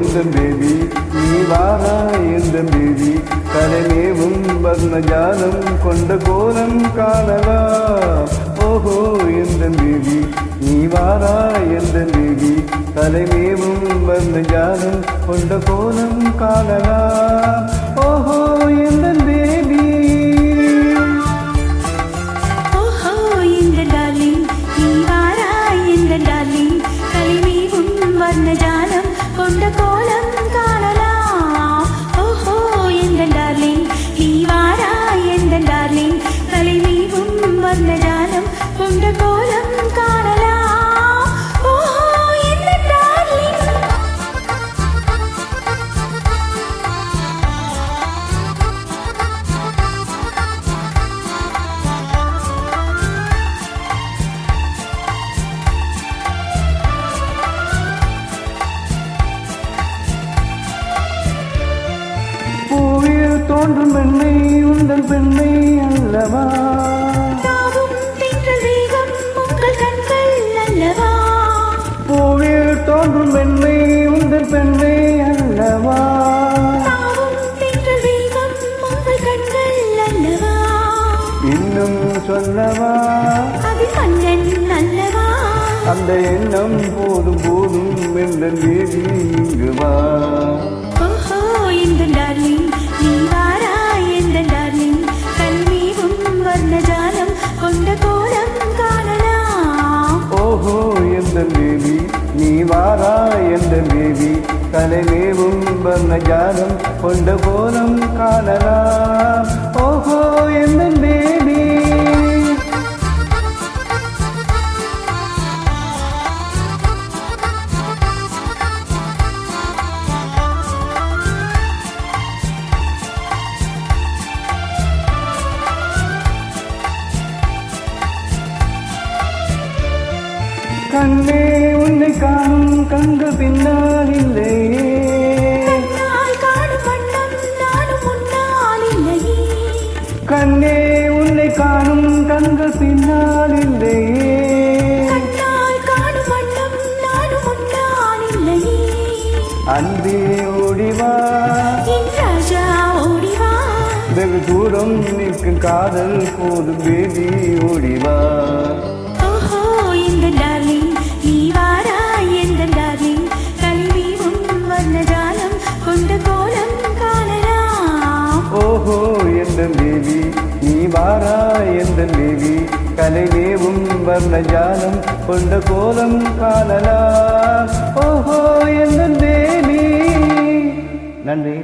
எந்தன் பேபி நீ வாரா எந்தன் பேபி கலைமேவும் வர்ணஜாலம் கொண்ட கோலம் காணலாம். ஓஹோ எந்தன் பேபி நீ வாரா எந்தன் பேபி கலைமேவும் வர்ணஜாலம் கொண்ட கோலம் காணலாம். ஓஹோ எந்தன் பேபி வர்ணஜாலம் கொண்ட கோலம் காணலாம். ஓஹோ எங்கள் டார்லிங் நீ வாரா எங்கள் டார்லிங் கலைமீவும் வர்ணஜாலம் கொண்ட கோலம் காணலாம். ஓஹோ எங்கள் டார்லிங் தோன்றும் பெண்ணை உங்கள் பெண்ணை அல்லவா தாவும் திங்கள் வேகம் உங்கள் கண்கள் அல்லவா பூவில் தோன்றும் பெண்ணை உங்கள் பெண்ணை அல்லவா தாவும் திங்கள் வேகம் உங்கள் கண்கள் அல்லவா இன்னும் சொல்லவா அது மன்னன் அல்லவா அந்த எண்ணம் போதும் போதும் எந்தன் பேபி இங்கு வா. ஓஹோ எங்கள் டார்லிங் நீ வாரா எங்கள் டார்லிங் கல்மீவும் வர்ணஜாலம் கொண்ட கோலம் காணலாம். ஓஹோ எந்தன் பேபி நீ வாரா எந்தன் பேபி கலைமேவும் வர்ணஜாலம் கொண்ட கோலம் காணலாம். ஓஹோ எந்தன் பேபி கண்ணே உன்னை காணும் கண்கள் பின்னால் இல்லையே கண்ணால் காணும் வண்ணம் நானும் முன்னால் இல்லையே கண்ணே உன்னை காணும் கண்கள் பின்னால் இல்லையே கண்ணால் காணும் வண்ணம் நானும் முன்னால் இல்லையே அன்பே ஓடிவா என் ராஜா ஓடிவா வெகு தூரம் நிற்கும் காதல் போதும் பேபி ஓடிவா. ஓஹோ எங்கள் டார்லிங் நீ வாரா எங்கள் டார்லிங் கல்வியும் வர்ணஜாலம் கொண்ட கோலம் காணலாம். ஓஹோ எந்தன் பேபி நீ வாரா எந்தன் பேபி கலைமேவும் வர்ணஜாலம் கொண்ட கோலம் காணலாம். ஓஹோ எந்தன் பேபி. நன்றி.